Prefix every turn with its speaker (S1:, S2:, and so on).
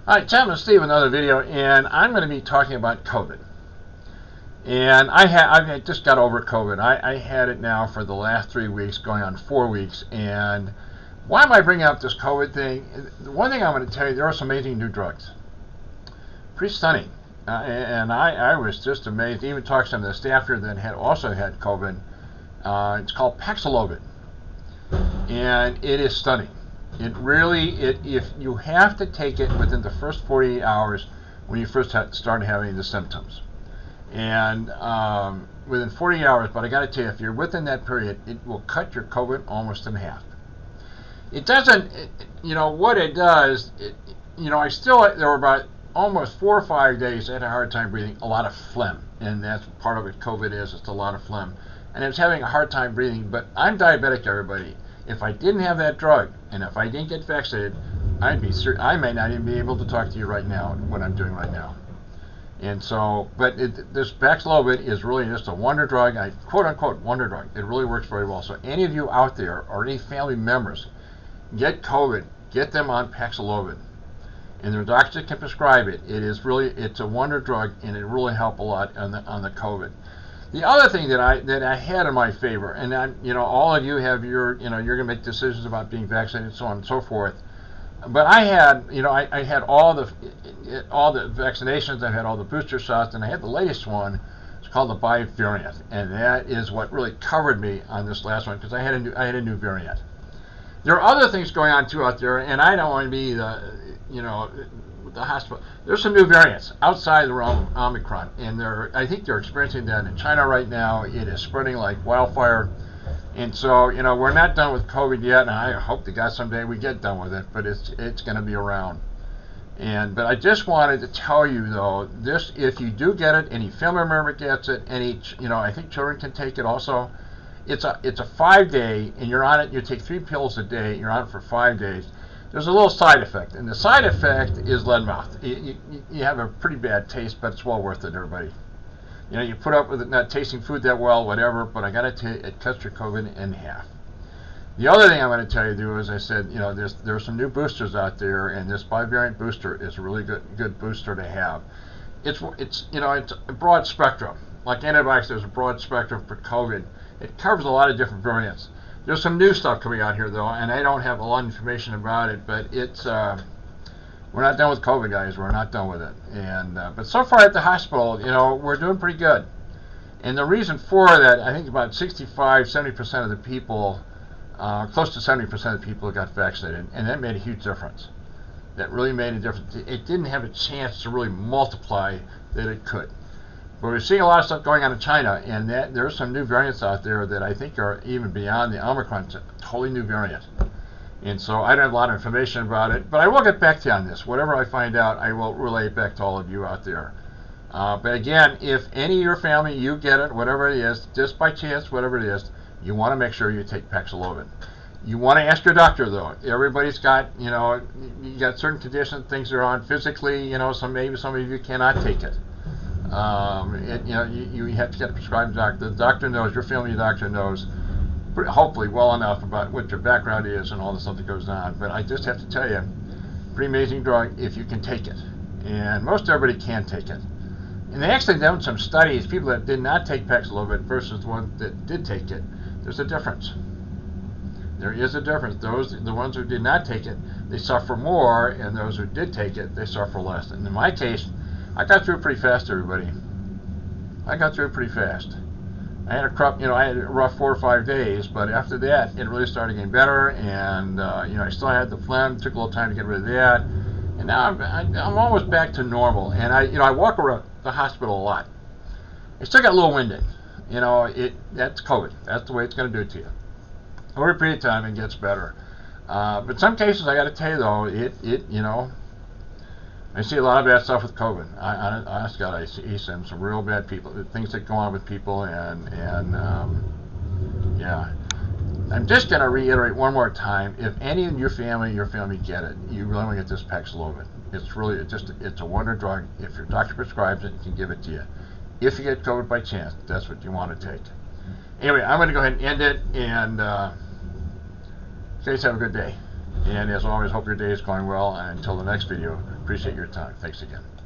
S1: Hi, Tim and Steve, another video, and I'm going to be talking about COVID. And I just got over COVID. I had it now for the last 3 weeks, going on 4 weeks. And why am I bringing up this COVID thing? The one thing I'm going to tell you, there are some amazing new drugs. Pretty stunning. And I was just amazed. Even talked to some of the staff here that also had COVID. It's called Paxlovid. And it is stunning. If you have to take it within the first 48 hours when you first start having the symptoms. And within 48 hours, but I got to tell you, if you're within that period, it will cut your COVID almost in half. It doesn't, what it does, there were about almost 4 or 5 days I had a hard time breathing, a lot of phlegm. And that's part of what COVID is, it's a lot of phlegm. And I was having a hard time breathing, but I'm diabetic, everybody. If I didn't have that drug, and if I didn't get vaccinated, I may not even be able to talk to you right now, what I'm doing right now. And so, this Paxlovid is really just a wonder drug, quote unquote wonder drug. It really works very well. So any of you out there, or any family members, get COVID, get them on Paxlovid. And their doctor can prescribe it. It's a wonder drug, and it really helped a lot on the COVID. The other thing that I had in my favor, and all of you have you're going to make decisions about being vaccinated, so on and so forth. But I had all the vaccinations, I had all the booster shots, and I had the latest one. It's called the bi-variant, and that is what really covered me on this last one because I had a new variant. There are other things going on too out there, and I don't want to be the hospital. There's some new variants outside the realm of Omicron, and I think they're experiencing that in China right now. It is spreading like wildfire, and so we're not done with COVID yet, and I hope to God someday we get done with it. But it's going to be around. But I just wanted to tell you though, this, if you do get it, any family member gets it, I think children can take it also. It's a 5-day, and you're on it. You take 3 pills a day. You're on it for 5 days. There's a little side effect, and the side effect is lead mouth. You have a pretty bad taste, but it's well worth it, everybody. You put up with it not tasting food that well, whatever, but I got to tell you, it cuts your COVID in half. The other thing I'm going to tell you, though, as I said, there's some new boosters out there, and this bivalent booster is a really good booster to have. It's a broad spectrum. Like antibiotics, there's a broad spectrum for COVID. It covers a lot of different variants. There's some new stuff coming out here, though, and I don't have a lot of information about it, but we're not done with COVID, guys. We're not done with it. But so far at the hospital, we're doing pretty good. And the reason for that, I think about 65-70% of the people, close to 70% of the people got vaccinated, and that made a huge difference. That really made a difference. It didn't have a chance to really multiply that it could. But we're seeing a lot of stuff going on in China, and there's some new variants out there that I think are even beyond the Omicron, totally new variant. And so I don't have a lot of information about it, but I will get back to you on this. Whatever I find out, I will relay it back to all of you out there. But again, if any of your family, you get it, whatever it is, just by chance, whatever it is, you want to make sure you take Paxlovid. You want to ask your doctor, though. Everybody's got, you got certain conditions, things they're on physically, maybe some of you cannot take it. You have to get a prescribed doctor. The doctor knows, your family doctor knows, hopefully well enough about what your background is and all the stuff that goes on. But I just have to tell you, pretty amazing drug if you can take it. And most everybody can take it. And they actually done some studies, people that did not take Paxlovid versus the ones that did take it. There's a difference. There is a difference. The ones who did not take it, they suffer more, and those who did take it, they suffer less. And in my case, I got through it pretty fast, everybody. I got through it pretty fast. I had a rough 4 or 5 days, but after that, it really started getting better, and I still had the phlegm. Took a little time to get rid of that, and now I'm almost back to normal. And I walk around the hospital a lot. I still got a little winded. That's COVID. That's the way it's going to do it to you. Over a period of time, it gets better. But some cases, I got to tell you though, I see a lot of bad stuff with COVID. Honest God, I see some real bad things that go on with people, and yeah. I'm just going to reiterate one more time. If any of your family get it, you really want to get this Paxlovid. It's a wonder drug. If your doctor prescribes it, he can give it to you. If you get COVID by chance, that's what you want to take. Anyway, I'm going to go ahead and end it, and guys have a good day. And as always, hope your day is going well, and until the next video, Appreciate your time. Thanks again.